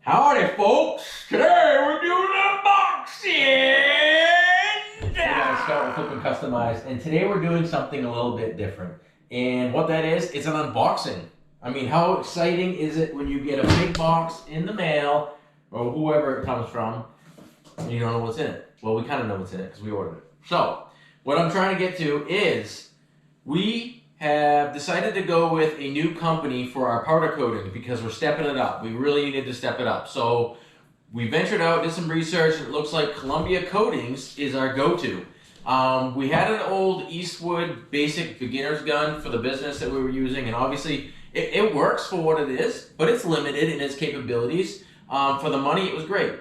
Howdy, folks! Today we're doing unboxing! Hey guys, Scott with Flippin Customized, and today we're doing something a little bit different. And what that is, it's an unboxing. I mean, how exciting is it when you get a big box in the mail, or whoever it comes from, and you don't know what's in it? Well, we kind of know what's in it because we ordered it. So, what I'm trying to get to is, we have decided to go with a new company for our powder coating because we're stepping it up. We really needed to step it up. So we ventured out, did some research, and it looks like Columbia Coatings is our go-to. We had an old Eastwood basic beginner's gun for the business that we were using, and obviously it works for what it is, but it's limited in its capabilities. For the money, it was great.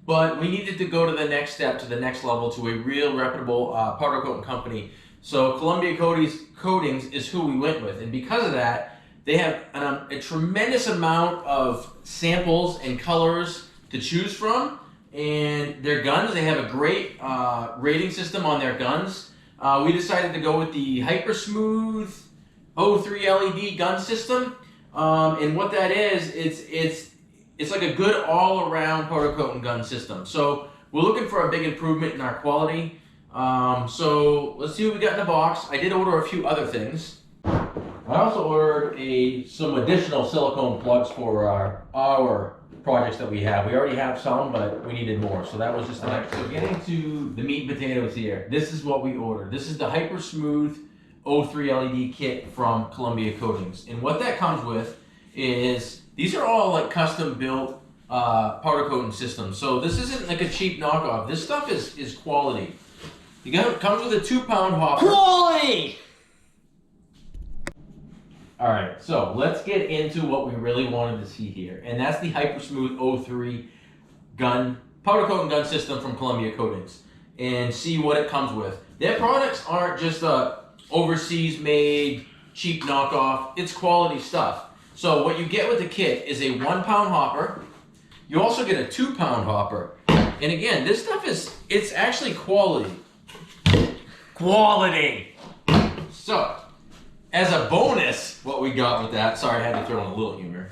But we needed to go to the next step, to the next level, to a real reputable powder coating company. So Columbia Coatings is who we went with, and because of that, they have a tremendous amount of samples and colors to choose from, and their guns, they have a great rating system on their guns. We decided to go with the Hyper Smooth 03 LED gun system, and what that is, it's like a good all-around powder coating gun system. So we're looking for a big improvement in our quality. So let's see what we got in the box. I did order a few other things. I also ordered some additional silicone plugs for our projects that we have. We already have some, but we needed more, so that was just an extra. So getting to the meat and potatoes here, this is what we ordered. This is the Hyper Smooth 03 LED kit from Columbia Coatings, and what that comes with is these are all like custom built powder coating systems. So this isn't like a cheap knockoff. This stuff is quality. It comes with a 2-pound hopper. Quality! Alright, so let's get into what we really wanted to see here. And that's the Hyper Smooth 03 powder coating gun system from Columbia Coatings. And see what it comes with. Their products aren't just overseas made, cheap knockoff. It's quality stuff. So what you get with the kit is a 1-pound hopper. You also get a 2-pound hopper. And again, this stuff it's actually quality. Quality! So, as a bonus, what we got with that, sorry I had to throw in a little humor,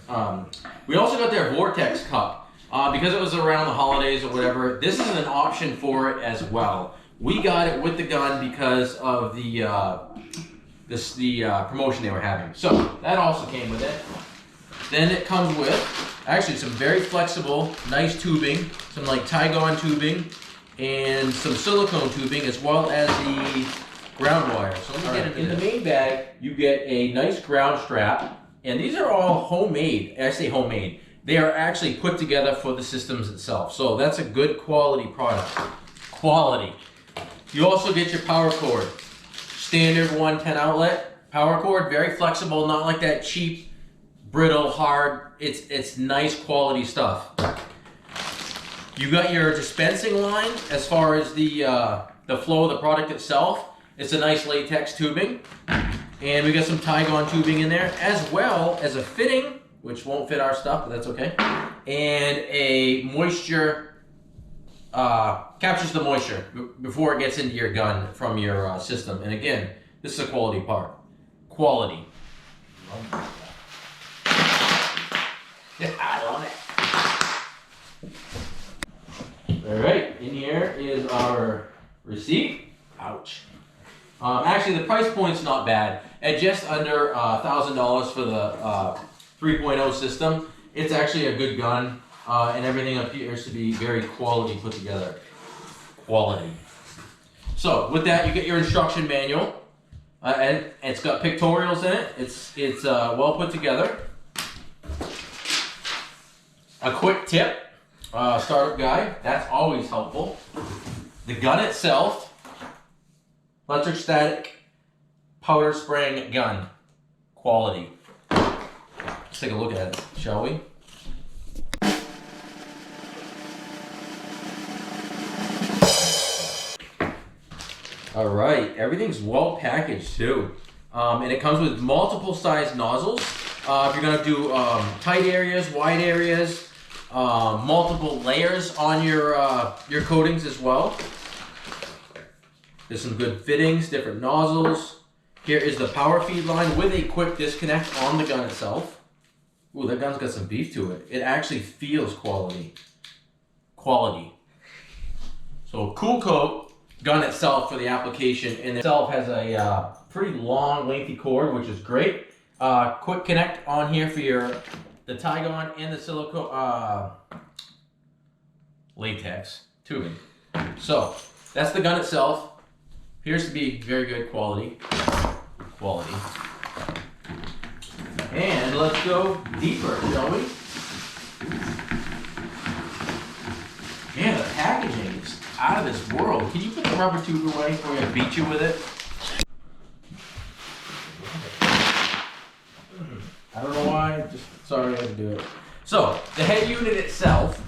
we also got their Vortex cup. Because it was around the holidays or whatever, this is an option for it as well. We got it with the gun because of the promotion they were having. So, that also came with it. Then it comes with, actually, some very flexible, nice tubing, some like Tygon tubing, and some silicone tubing, as well as the ground wire. So let me get into this. In the main bag, you get a nice ground strap, and these are all homemade. I say homemade. They are actually put together for the systems itself. So that's a good quality product. Quality. You also get your power cord. Standard 110 outlet power cord, very flexible, not like that cheap, brittle, hard. It's nice quality stuff. You got your dispensing line as far as the flow of the product itself. It's a nice latex tubing. And we got some Tygon tubing in there, as well as a fitting, which won't fit our stuff, but that's okay. And a moisture, captures the moisture before it gets into your gun from your system. And again, this is a quality part. Quality. Yeah, I love it. Alright, in here is our receipt. Ouch. Actually, the price point's not bad. At just under $1,000 for the 3.0 system, it's actually a good gun, and everything appears to be very quality put together. Quality. So, with that, you get your instruction manual, and it's got pictorials in it. It's well put together. A quick tip. Startup guide, that's always helpful. The gun itself, electrostatic powder spraying gun, quality. Let's take a look at it, shall we? All right, everything's well packaged too. And it comes with multiple size nozzles. If you're gonna do tight areas, wide areas, multiple layers on your coatings as well. There's some good fittings, different nozzles. Here is the power feed line with a quick disconnect on the gun itself. Ooh, that gun's got some beef to it. It actually feels quality. Quality. So cool coat, gun itself for the application, and itself has a pretty long, lengthy cord, which is great. Quick connect on here for the Tygon and the silicone latex tubing. So that's the gun itself. Appears to be very good quality. And let's go deeper, shall we? Man, the packaging is out of this world. Can you put the rubber tube away or I'm gonna beat you with it? I don't know why, just sorry I had to do it. So, the head unit itself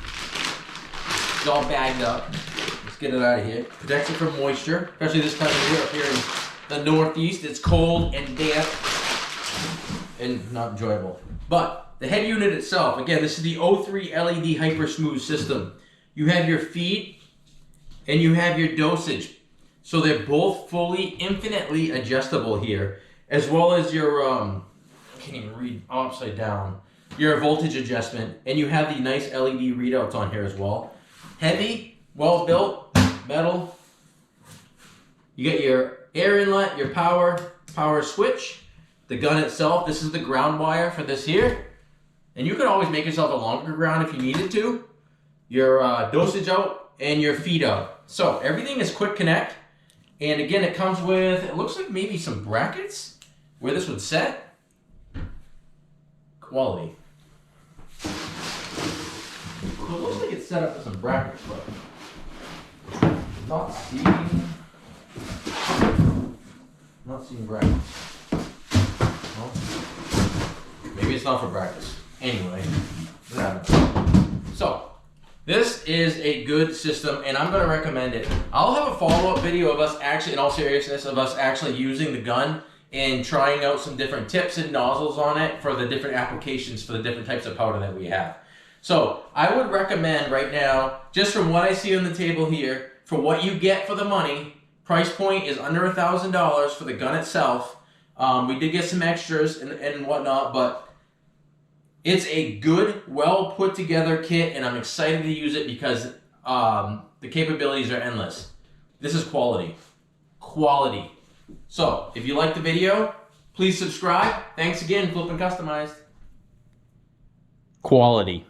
is all bagged up. Let's get it out of here. Protects it from moisture, especially this time of year up here in the Northeast. It's cold and damp and not enjoyable. But the head unit itself, again, this is the 03 LED Hyper Smooth system. You have your feed and you have your dosage. So they're both fully, infinitely adjustable here, as well as your, I can't even read upside down, your voltage adjustment, and you have the nice LED readouts on here as well. Heavy, well built, metal. You get your air inlet, your power switch, the gun itself. This is the ground wire for this here. And you could always make yourself a longer ground if you needed to. Your dosage out and your feed out. So everything is quick connect. And again, it comes with, it looks like maybe some brackets where this would set. Quality. So it looks like it's set up with some brackets, but not seeing brackets. Well, maybe it's not for brackets. Anyway, so this is a good system, and I'm going to recommend it. I'll have a follow-up video of us actually, in all seriousness, of us actually using the gun and trying out some different tips and nozzles on it for the different applications for the different types of powder that we have. So I would recommend right now, just from what I see on the table here, for what you get for the money, price point is under $1,000 for the gun itself. We did get some extras and whatnot, but it's a good, well put together kit, and I'm excited to use it because the capabilities are endless. This is quality. Quality. So, if you like the video, please subscribe. Thanks again, Flippin Customized. Quality.